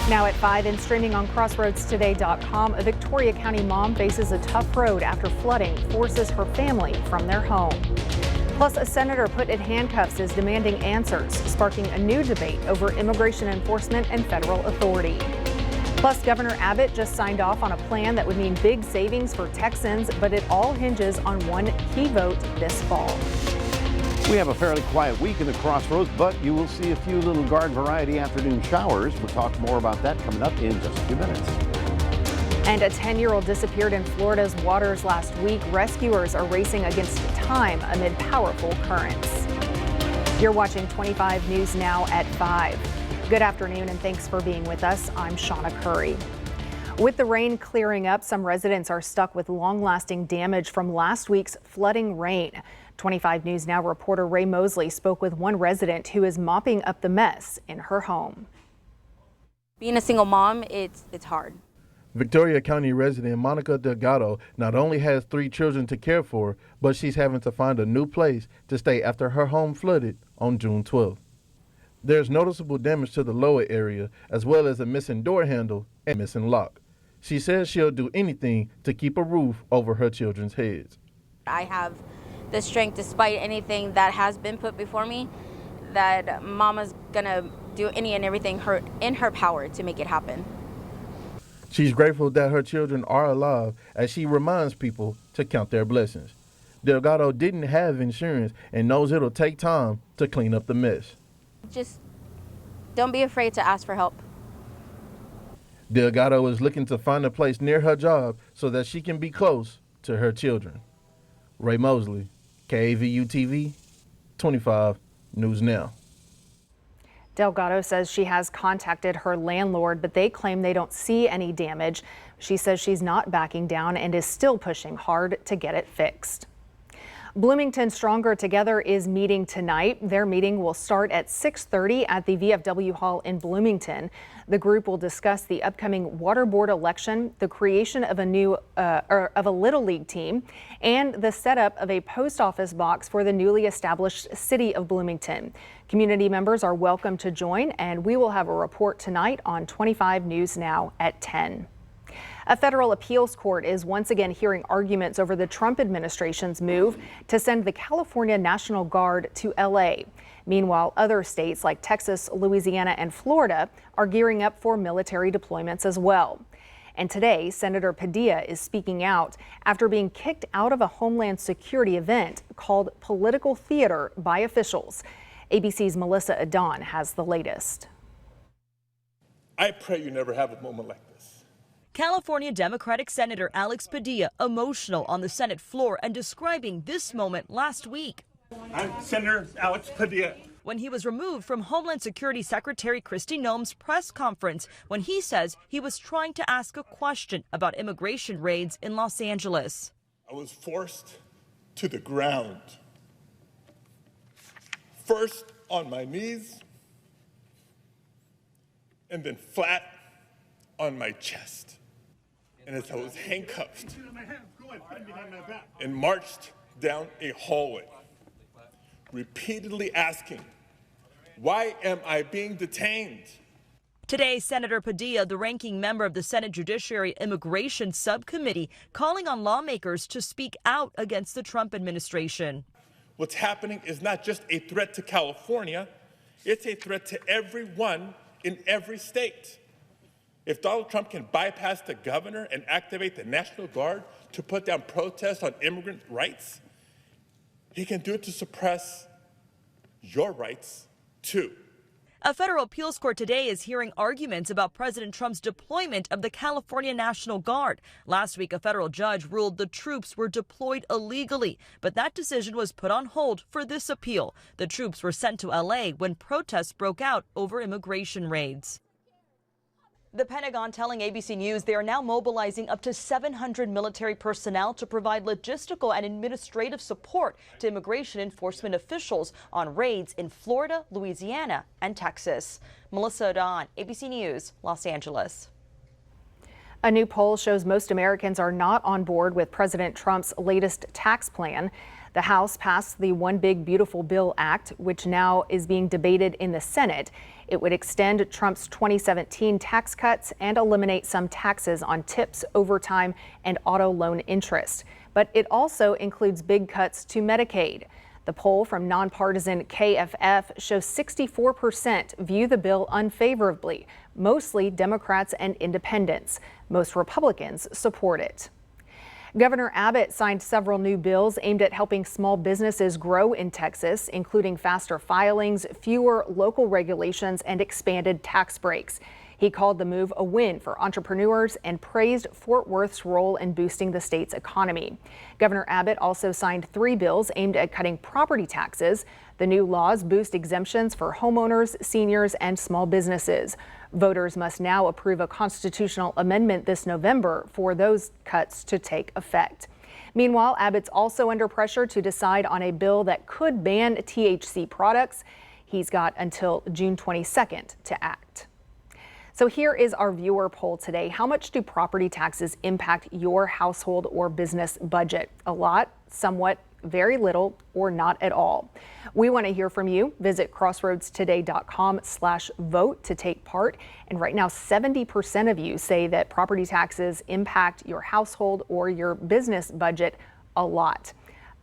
Now at 5 and streaming on crossroadstoday.com, a Victoria County mom faces a tough road after flooding forces her family from their home. Plus, a senator put in handcuffs is demanding answers, sparking a new debate over immigration enforcement and federal authority. Plus, Governor Abbott just signed off on a plan that would mean big savings for Texans, but it all hinges on one key vote this fall. We have a fairly quiet week in the Crossroads, but you will see a few little garden variety afternoon showers. We'll talk more about that coming up in just a few minutes. And a 10-year-old disappeared in Florida's waters last week. Rescuers are racing against time amid powerful currents. You're watching 25 News Now at 5. Good afternoon and thanks for being with us. I'm Shawna Currie. With the rain clearing up, some residents are stuck with long-lasting damage from last week's flooding rain. 25 News Now reporter Ray Mosley spoke with one resident who is mopping up the mess in her home. Being a single mom, it's hard. Victoria County resident Monica Delgado not only has 3 children to care for, but she's having to find a new place to stay after her home flooded on June 12th. There's noticeable damage to the lower area, as well as a missing door handle and missing lock. She says she'll do anything to keep a roof over her children's heads. I have the strength, despite anything that has been put before me, that Mama's gonna do any and everything in her power to make it happen. She's grateful that her children are alive, as she reminds people to count their blessings. Delgado didn't have insurance and knows it'll take time to clean up the mess. Just don't be afraid to ask for help. Delgado is looking to find a place near her job so that she can be close to her children. Ray Mosley, KAVU TV, 25 News Now. Delgado says she has contacted her landlord, but they claim they don't see any damage. She says she's not backing down and is still pushing hard to get it fixed. Bloomington Stronger Together is meeting tonight. Their meeting will start at 6:30 at the VFW Hall in Bloomington. The group will discuss the upcoming water board election, the creation of a Little League team, and the setup of a post office box for the newly established city of Bloomington. Community members are welcome to join, and we will have a report tonight on 25 News Now at 10. A federal appeals court is once again hearing arguments over the Trump administration's move to send the California National Guard to LA. Meanwhile, other states like Texas, Louisiana, and Florida are gearing up for military deployments as well. And today, Senator Padilla is speaking out after being kicked out of a Homeland Security event called Political Theater by officials. ABC's Melissa Adon has the latest. I pray you never have a moment like this. California Democratic Senator Alex Padilla emotional on the Senate floor and describing this moment last week. I'm Senator Alex Padilla. When he was removed from Homeland Security Secretary Kristi Noem's press conference when he says he was trying to ask a question about immigration raids in Los Angeles. I was forced to the ground. First on my knees, and then flat on my chest. And as I was handcuffed and marched down a hallway, repeatedly asking, why am I being detained? Today, Senator Padilla, the ranking member of the Senate Judiciary Immigration Subcommittee, calling on lawmakers to speak out against the Trump administration. What's happening is not just a threat to California, it's a threat to everyone in every state. If Donald Trump can bypass the governor and activate the National Guard to put down protests on immigrant rights, he can do it to suppress your rights too. A federal appeals court today is hearing arguments about President Trump's deployment of the California National Guard. Last week, a federal judge ruled the troops were deployed illegally, but that decision was put on hold for this appeal. The troops were sent to LA when protests broke out over immigration raids. The Pentagon telling ABC News they are now mobilizing up to 700 military personnel to provide logistical and administrative support to immigration enforcement officials on raids in Florida, Louisiana, and Texas. Melissa Adon, ABC News, Los Angeles. A new poll shows most Americans are not on board with President Trump's latest tax plan. The House passed the One Big Beautiful Bill Act, which now is being debated in the Senate. It would extend Trump's 2017 tax cuts and eliminate some taxes on tips, overtime, and auto loan interest. But it also includes big cuts to Medicaid. The poll from nonpartisan KFF shows 64% view the bill unfavorably, mostly Democrats and independents. Most Republicans support it. Governor Abbott signed several new bills aimed at helping small businesses grow in Texas, including faster filings, fewer local regulations, and expanded tax breaks. He called the move a win for entrepreneurs and praised Fort Worth's role in boosting the state's economy. Governor Abbott also signed 3 bills aimed at cutting property taxes. The new laws boost exemptions for homeowners, seniors, and small businesses. Voters must now approve a constitutional amendment this November for those cuts to take effect. Meanwhile, Abbott's also under pressure to decide on a bill that could ban THC products. He's got until June 22nd to act. So here is our viewer poll today. How much do property taxes impact your household or business budget? A lot, somewhat, very little, or not at all. We want to hear from you. Visit crossroadstoday.com/vote to take part. And right now, 70% of you say that property taxes impact your household or your business budget a lot.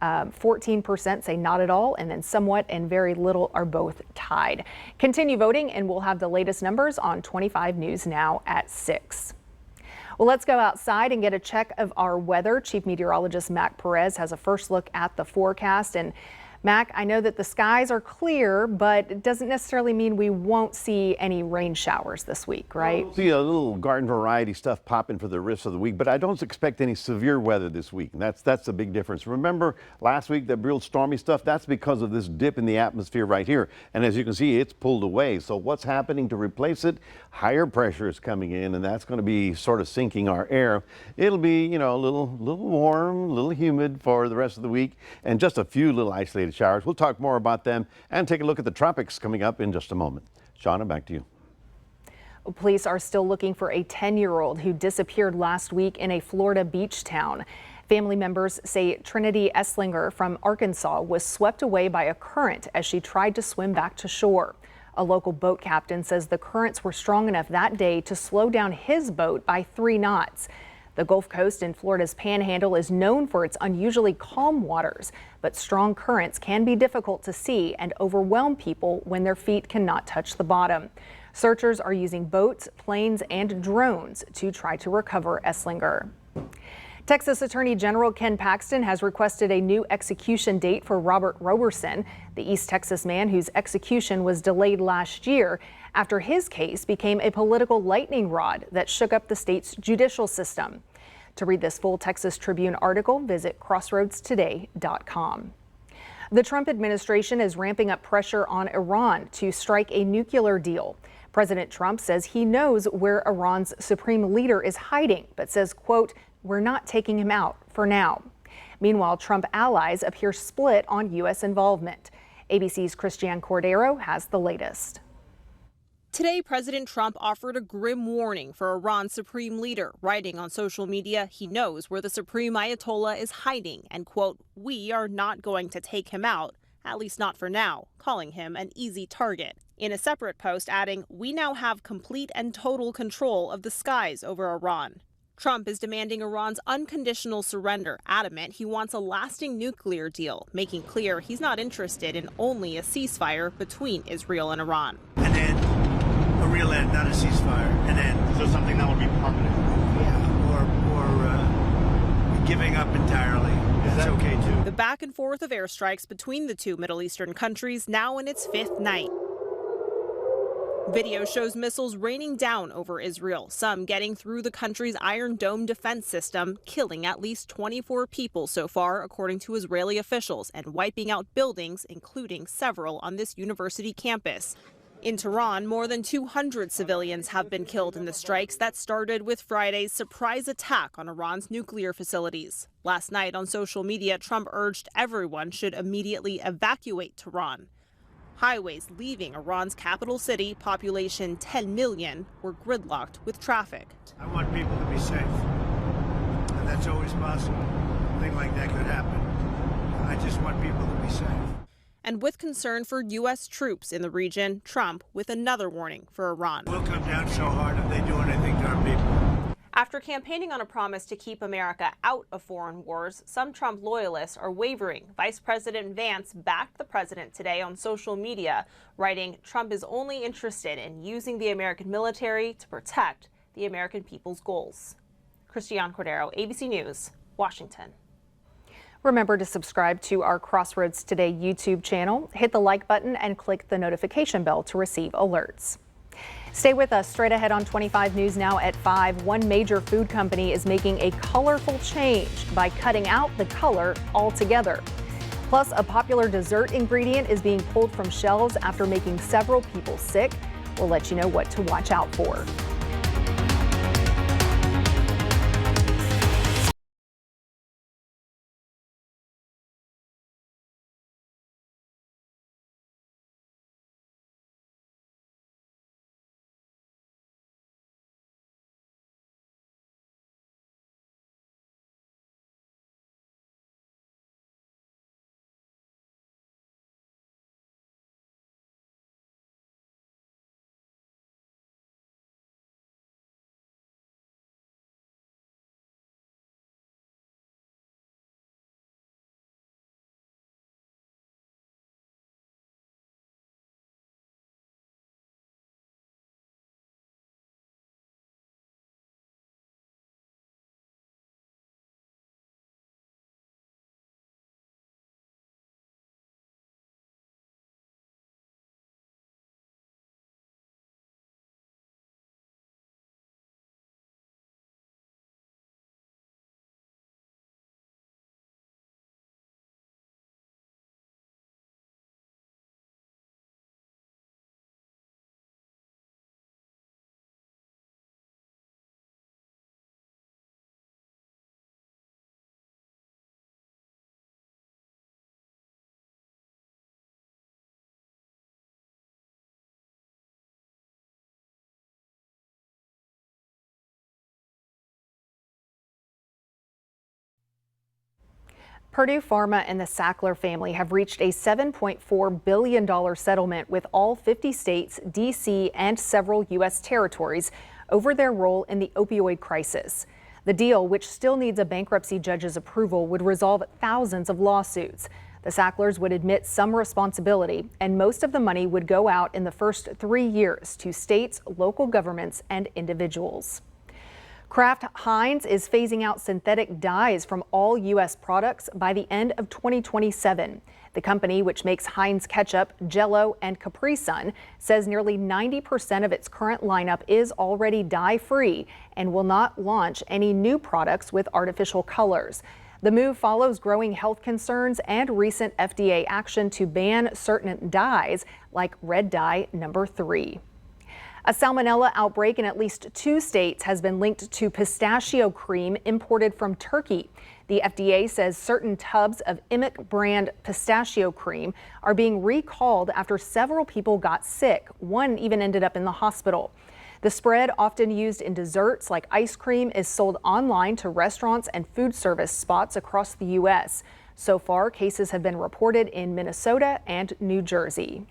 14% say not at all, and then somewhat and very little are both tied. Continue voting, and we'll have the latest numbers on 25 News Now at 6. Well, let's go outside and get a check of our weather. Chief Meteorologist Mac Perez has a first look at the forecast. And Mac, I know that the skies are clear, but it doesn't necessarily mean we won't see any rain showers this week, right? See a little garden variety stuff popping for the rest of the week, but I don't expect any severe weather this week. And that's the big difference. Remember last week, that real stormy stuff? That's because of this dip in the atmosphere right here. And as you can see, it's pulled away. So what's happening to replace it? Higher pressure is coming in, and that's going to be sort of sinking our air. It'll be, you know, a little warm, a little humid for the rest of the week, and just a few little isolated showers. We'll talk more about them and take a look at the tropics coming up in just a moment. Shawna, back to you. Police are still looking for a 10-year-old who disappeared last week in a Florida beach town. Family members say Trinity Esslinger from Arkansas was swept away by a current as she tried to swim back to shore. A local boat captain says the currents were strong enough that day to slow down his boat by 3 knots. The Gulf Coast in Florida's Panhandle is known for its unusually calm waters, but strong currents can be difficult to see and overwhelm people when their feet cannot touch the bottom. Searchers are using boats, planes, and drones to try to recover Esslinger. Texas Attorney General Ken Paxton has requested a new execution date for Robert Roberson, the East Texas man whose execution was delayed last year after his case became a political lightning rod that shook up the state's judicial system. To read this full Texas Tribune article, visit crossroadstoday.com. The Trump administration is ramping up pressure on Iran to strike a nuclear deal. President Trump says he knows where Iran's supreme leader is hiding, but says, quote, "We're not taking him out for now." Meanwhile, Trump allies appear split on U.S. involvement. ABC's Christiane Cordero has the latest. Today, President Trump offered a grim warning for Iran's supreme leader, writing on social media he knows where the supreme Ayatollah is hiding and, quote, "We are not going to take him out, at least not for now," calling him an easy target. In a separate post adding, "We now have complete and total control of the skies over Iran." Trump is demanding Iran's unconditional surrender, adamant he wants a lasting nuclear deal, making clear he's not interested in only a ceasefire between Israel and Iran. And then a real end, not a ceasefire, and then so something that would be permanent. Yeah, or giving up entirely. That's okay too. The back and forth of airstrikes between the two Middle Eastern countries now in its 5th night. Video shows missiles raining down over Israel, some getting through the country's Iron Dome defense system, killing at least 24 people so far, according to Israeli officials, and wiping out buildings, including several on this university campus. In Tehran, more than 200 civilians have been killed in the strikes that started with Friday's surprise attack on Iran's nuclear facilities. Last night on social media, Trump urged everyone should immediately evacuate Tehran. Highways leaving Iran's capital city, population 10 million, were gridlocked with traffic. I want people to be safe, and that's always possible. A thing like that could happen. I just want people to be safe. And with concern for U.S. troops in the region, Trump with another warning for Iran. We'll come down so hard if they do anything to our people. After campaigning on a promise to keep America out of foreign wars, some Trump loyalists are wavering. Vice President Vance backed the president today on social media, writing, "Trump is only interested in using the American military to protect the American people's goals." Christiane Cordero, ABC News, Washington. Remember to subscribe to our Crossroads Today YouTube channel, hit the like button, and click the notification bell to receive alerts. Stay with us. Straight ahead on 25 News Now at 5, one major food company is making a colorful change by cutting out the color altogether. Plus, a popular dessert ingredient is being pulled from shelves after making several people sick. We'll let you know what to watch out for. Purdue Pharma and the Sackler family have reached a $7.4 billion settlement with all 50 states, D.C., and several U.S. territories over their role in the opioid crisis. The deal, which still needs a bankruptcy judge's approval, would resolve thousands of lawsuits. The Sacklers would admit some responsibility, and most of the money would go out in the first 3 years to states, local governments, and individuals. Kraft Heinz is phasing out synthetic dyes from all U.S. products by the end of 2027. The company, which makes Heinz ketchup, Jell-O, and Capri Sun, says nearly 90% of its current lineup is already dye-free and will not launch any new products with artificial colors. The move follows growing health concerns and recent FDA action to ban certain dyes like red dye number 3. A salmonella outbreak in at least 2 states has been linked to pistachio cream imported from Turkey. The FDA says certain tubs of Emmick brand pistachio cream are being recalled after several people got sick. One even ended up in the hospital. The spread, often used in desserts like ice cream, is sold online to restaurants and food service spots across the U.S. So far, cases have been reported in Minnesota and New Jersey.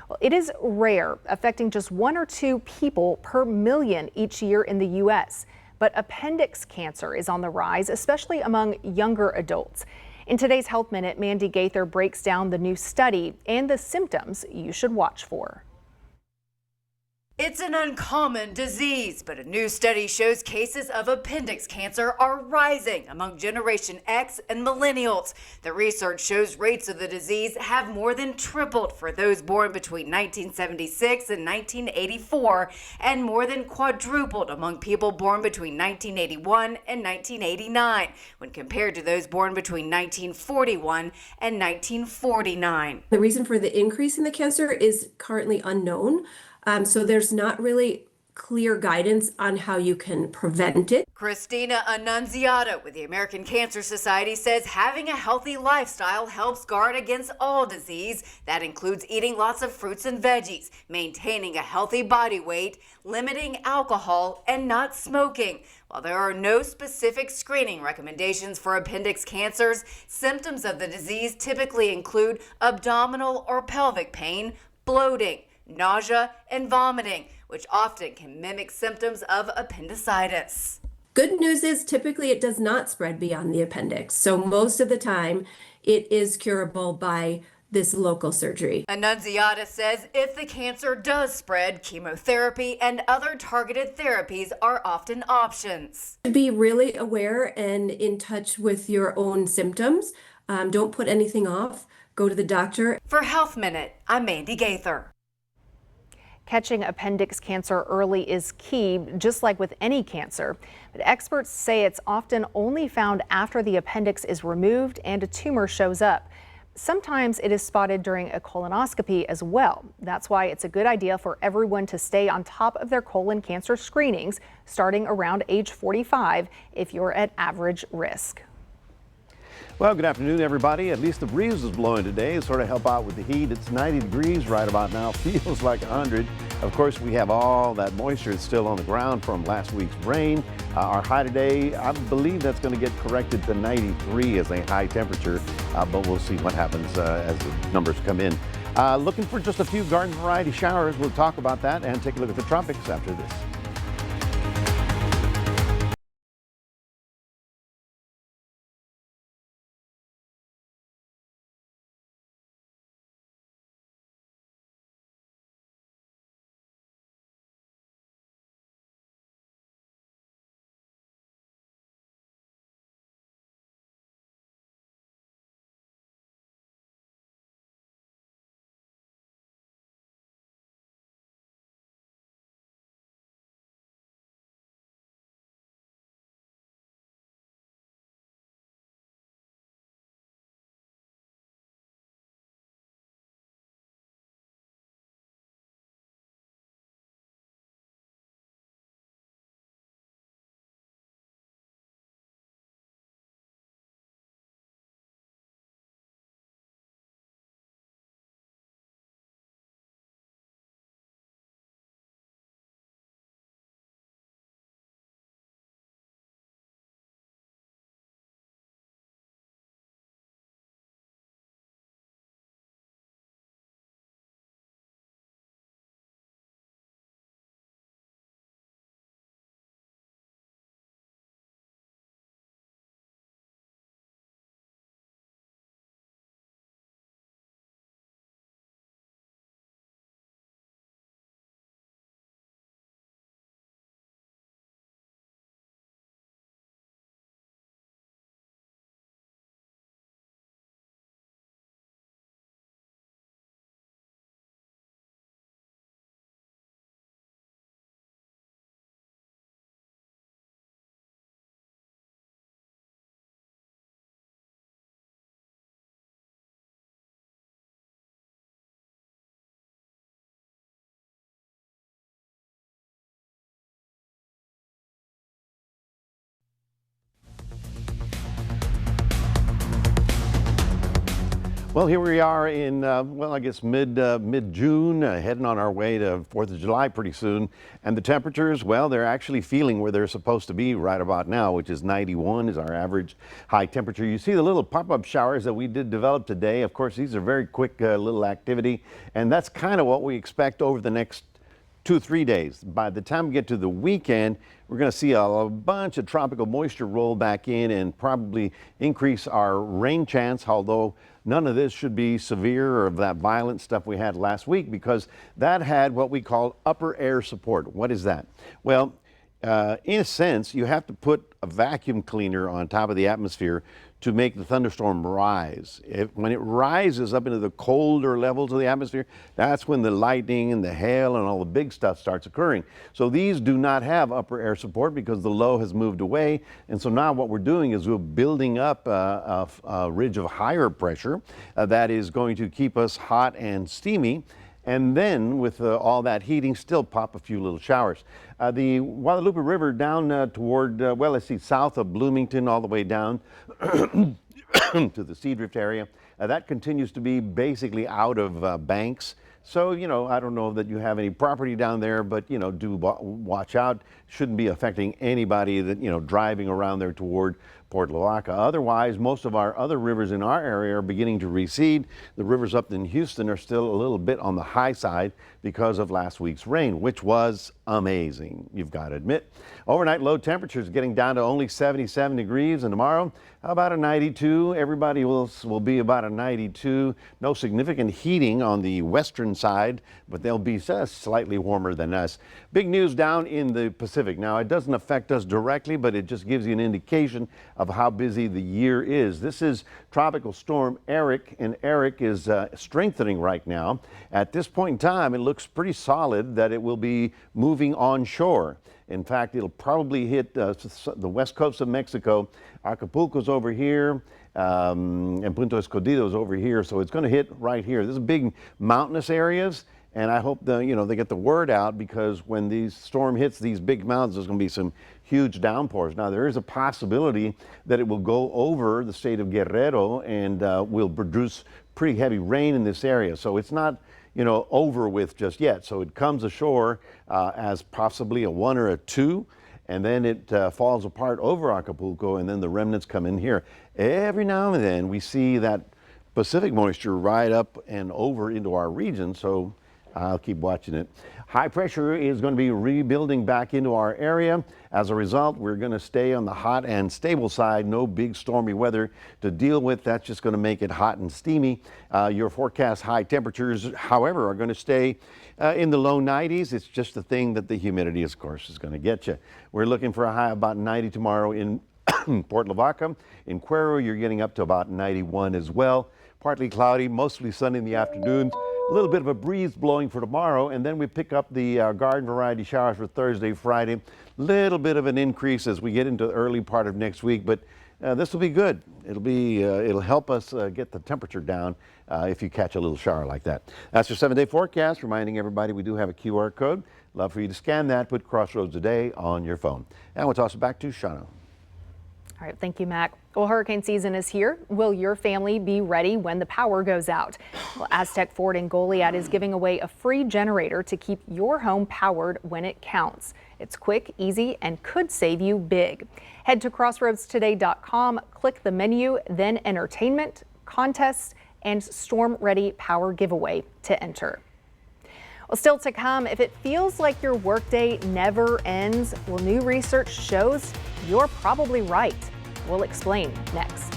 Well, it is rare, affecting just 1 or 2 people per million each year in the U.S. But appendix cancer is on the rise, especially among younger adults. In today's Health Minute, Mandy Gaither breaks down the new study and the symptoms you should watch for. It's an uncommon disease, but a new study shows cases of appendix cancer are rising among Generation X and millennials. The research shows rates of the disease have more than tripled for those born between 1976 and 1984, and more than quadrupled among people born between 1981 and 1989, when compared to those born between 1941 and 1949. The reason for the increase in the cancer is currently unknown. So there's not really clear guidance on how you can prevent it. Christina Annunziata with the American Cancer Society says having a healthy lifestyle helps guard against all disease. That includes eating lots of fruits and veggies, maintaining a healthy body weight, limiting alcohol, and not smoking. While there are no specific screening recommendations for appendix cancers, symptoms of the disease typically include abdominal or pelvic pain, bloating, nausea, and vomiting, which often can mimic symptoms of appendicitis. Good news is typically it does not spread beyond the appendix. So most of the time it is curable by this local surgery. Annunziata says if the cancer does spread, chemotherapy and other targeted therapies are often options. Be really aware and in touch with your own symptoms. Don't put anything off. Go to the doctor. For Health Minute, I'm Mandy Gaither. Catching appendix cancer early is key, just like with any cancer. But experts say it's often only found after the appendix is removed and a tumor shows up. Sometimes it is spotted during a colonoscopy as well. That's why it's a good idea for everyone to stay on top of their colon cancer screenings starting around age 45 if you're at average risk. Well, good afternoon, everybody. At least the breeze is blowing today to sort of help out with the heat. It's 90 degrees right about now. Feels like 100. Of course, we have all that moisture that's still on the ground from last week's rain. Our high today, I believe that's going to get corrected to 93 as a high temperature, but we'll see what happens as the numbers come in. Looking for just a few garden variety showers. We'll talk about that and take a look at the tropics after this. Well, here we are in, well, I guess mid-June, heading on our way to 4th of July pretty soon. And the temperatures, well, they're actually feeling where they're supposed to be right about now, which is 91 is our average high temperature. You see the little pop-up showers that we did develop today. Of course, these are very quick little activity, and that's kind of what we expect over the next 2-3 days. By the time we get to the weekend, we're going to see a bunch of tropical moisture roll back in and probably increase our rain chance, although none of this should be severe or of that violent stuff we had last week, because that had what we call upper air support. What is that? Well, in a sense, you have to put a vacuum cleaner on top of the atmosphere to make the thunderstorm rise. When it rises up into the colder levels of the atmosphere, that's when the lightning and the hail and all the big stuff starts occurring. So these do not have upper air support because the low has moved away. And so now what we're doing is we're building up a ridge of higher pressure that is going to keep us hot and steamy. And then with all that heating, still pop a few little showers. The Guadalupe River down toward, well, let's see, south of Bloomington all the way down to the Seadrift area. That continues to be basically out of banks. So, you know, I don't know that you have any property down there, but, you know, do watch out. Shouldn't be affecting anybody that, you know, driving around there toward Port Lavaca. Otherwise, most of our other rivers in our area are beginning to recede. The rivers up in Houston are still a little bit on the high side because of last week's rain, which was amazing, you've got to admit. Overnight low temperatures getting down to only 77 degrees, and tomorrow about a 92. Everybody will be about a 92. No significant heating on the western side, but they'll be slightly warmer than us. Big news down in the Pacific. Now, it doesn't affect us directly, but it just gives you an indication of how busy the year is. This is Tropical Storm Eric, and Eric is strengthening right now. At this point in time, it looks pretty solid that it will be moving onshore. In fact, it'll probably hit the west coast of Mexico. Acapulco's over here, and Punta Escondido's over here, so it's going to hit right here. This is big mountainous areas, and I hope they get the word out, because when these storm hits these big mountains, there's going to be some huge downpours. Now, there is a possibility that it will go over the state of Guerrero and will produce pretty heavy rain in this area. So it's not, over with just yet. So it comes ashore as possibly a 1 or a 2, and then it falls apart over Acapulco, and then the remnants come in here. Every now and then we see that Pacific moisture ride up and over into our region, so I'll keep watching it. High pressure is going to be rebuilding back into our area. As a result, we're going to stay on the hot and stable side. No big stormy weather to deal with. That's just going to make it hot and steamy. Your forecast high temperatures, however, are going to stay in the low 90s. It's just the thing that the humidity, of course, is going to get you. We're looking for a high of about 90 tomorrow in Port Lavaca. In Cuero, you're getting up to about 91 as well. Partly cloudy, mostly sunny in the afternoons. A little bit of a breeze blowing for tomorrow, and then we pick up the garden variety showers for Thursday, Friday. Little bit of an increase as we get into the early part of next week, but this will be good. It'll help us get the temperature down if you catch a little shower like that. That's your 7-day forecast. Reminding everybody we do have a QR code. Love for you to scan that. Put Crossroads Today on your phone. And we'll toss it back to Shawna. All right, thank you, Mac. Well, hurricane season is here. Will your family be ready when the power goes out? Well, Aztec Ford in Goliad is giving away a free generator to keep your home powered when it counts. It's quick, easy, and could save you big. Head to crossroadstoday.com, click the menu, then entertainment, contests, and storm ready power giveaway to enter. Well, still to come, if it feels like your workday never ends, well, new research shows you're probably right. We'll explain next.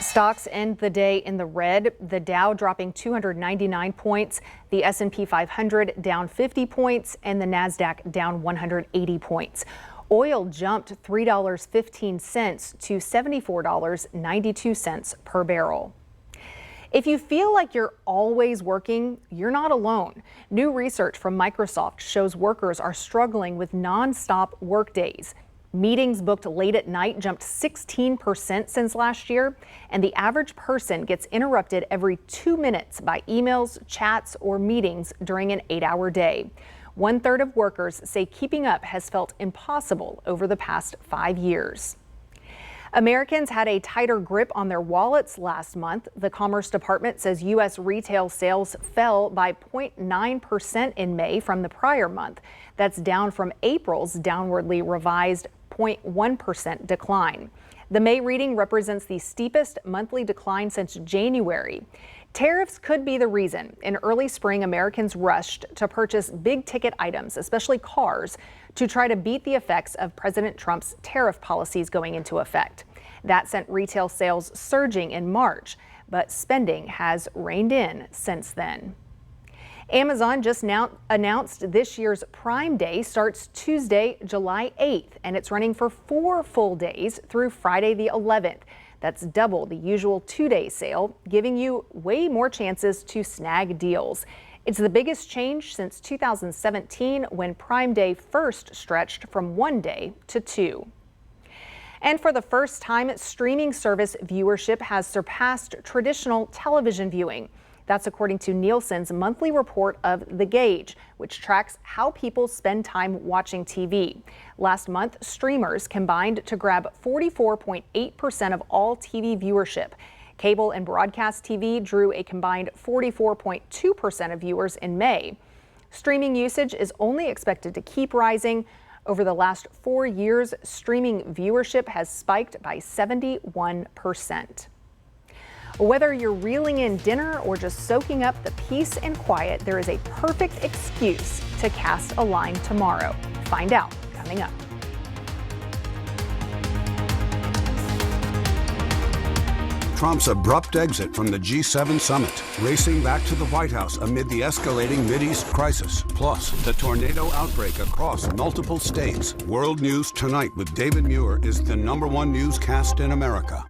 Stocks end the day in the red. The Dow dropping 299 points, the S&P 500 down 50 points, and the Nasdaq down 180 points. Oil jumped $3.15 to $74.92 per barrel. If you feel like you're always working, you're not alone. New research from Microsoft shows workers are struggling with nonstop work days. Meetings booked late at night jumped 16% since last year, and the average person gets interrupted every 2 minutes by emails, chats, or meetings during an 8-hour day. 1/3 of workers say keeping up has felt impossible over the past 5 years. Americans had a tighter grip on their wallets last month. The Commerce Department says U.S. retail sales fell by 0.9% in May from the prior month. That's down from April's downwardly revised 0.1% decline. The May reading represents the steepest monthly decline since January. Tariffs could be the reason. In early spring, Americans rushed to purchase big ticket items, especially cars, to try to beat the effects of President Trump's tariff policies going into effect. That sent retail sales surging in March, but spending has reined in since then. Amazon just now announced this year's Prime Day starts Tuesday, July 8th, and it's running for 4 full days through Friday the 11th. That's double the usual 2-day sale, giving you way more chances to snag deals. It's the biggest change since 2017, when Prime Day first stretched from 1 day to 2. And for the first time, streaming service viewership has surpassed traditional television viewing. That's according to Nielsen's monthly report of The Gauge, which tracks how people spend time watching TV. Last month, streamers combined to grab 44.8% of all TV viewership. Cable and broadcast TV drew a combined 44.2% of viewers in May. Streaming usage is only expected to keep rising. Over the last 4 years, streaming viewership has spiked by 71%. Whether you're reeling in dinner or just soaking up the peace and quiet, there is a perfect excuse to cast a line tomorrow. Find out coming up. Trump's abrupt exit from the G7 summit, racing back to the White House amid the escalating Mideast crisis, plus the tornado outbreak across multiple states. World News Tonight with David Muir is the #1 newscast in America.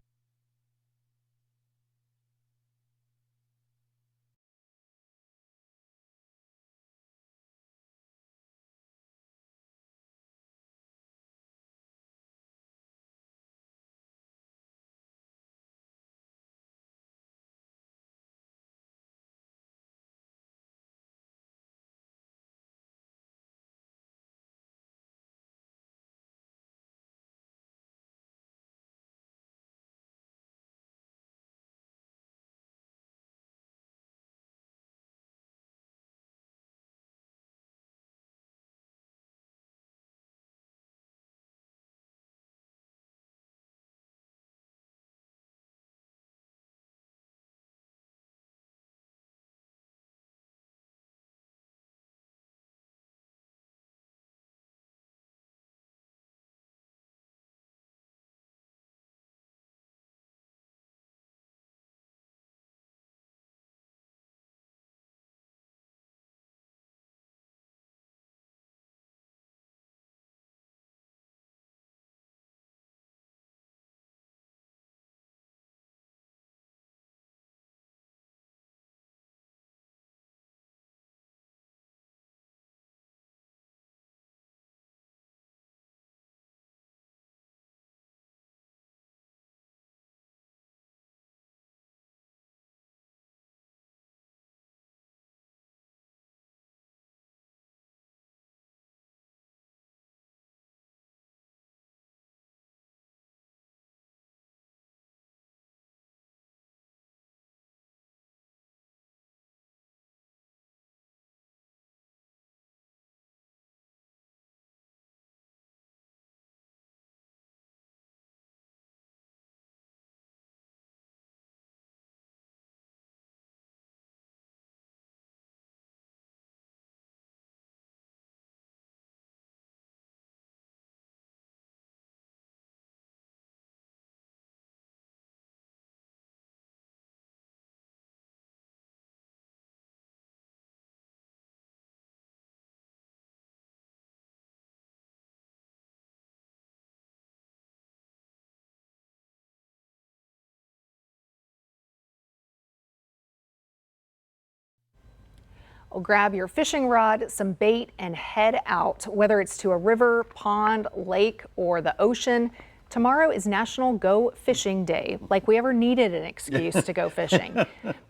Well, grab your fishing rod, some bait, and head out. Whether it's to a river, pond, lake, or the ocean, tomorrow is National Go Fishing Day, like we ever needed an excuse to go fishing.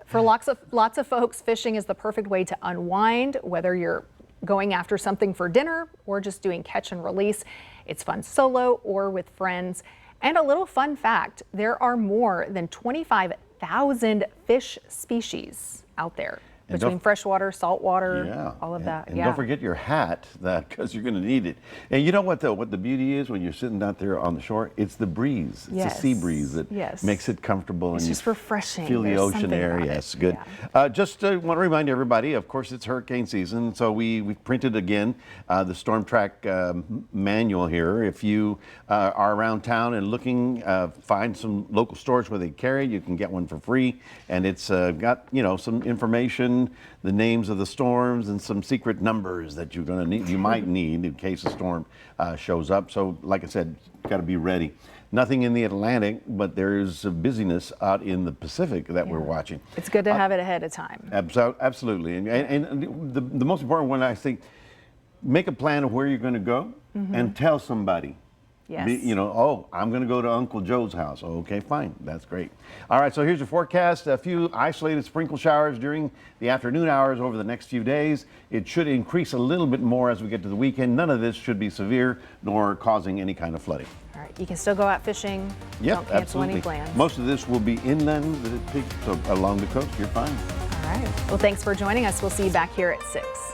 For lots of folks, fishing is the perfect way to unwind, whether you're going after something for dinner or just doing catch and release. It's fun solo or with friends. And a little fun fact, there are more than 25,000 fish species out there. Between freshwater, saltwater, all of that. And don't forget your hat, because you're going to need it. And you know what, though? What the beauty is when you're sitting out there on the shore? It's the breeze. It's the sea breeze that makes it comfortable. It's and just refreshing. Feel the ocean air. Yes, good. Just want to remind everybody, of course, it's hurricane season. So we printed again the Storm Track manual here. If you are around town and looking, find some local stores where they carry, you can get one for free. And it's got, some information, the names of the storms, and some secret numbers that you're going to need, you might need in case a storm shows up. So, like I said, got to be ready. Nothing in the Atlantic, but there's a busyness out in the Pacific that we're watching. It's good to have it ahead of time. Absolutely, and the most important one, I think, make a plan of where you're going to go and tell somebody. Yes. I'm going to go to Uncle Joe's house. Okay, fine. That's great. All right, so here's your forecast. A few isolated sprinkle showers during the afternoon hours over the next few days. It should increase a little bit more as we get to the weekend. None of this should be severe nor causing any kind of flooding. All right, you can still go out fishing. Yep, Don't cancel absolutely. any plans. Most of this will be inland, so along the coast, you're fine. All right. Well, thanks for joining us. We'll see you back here at 6.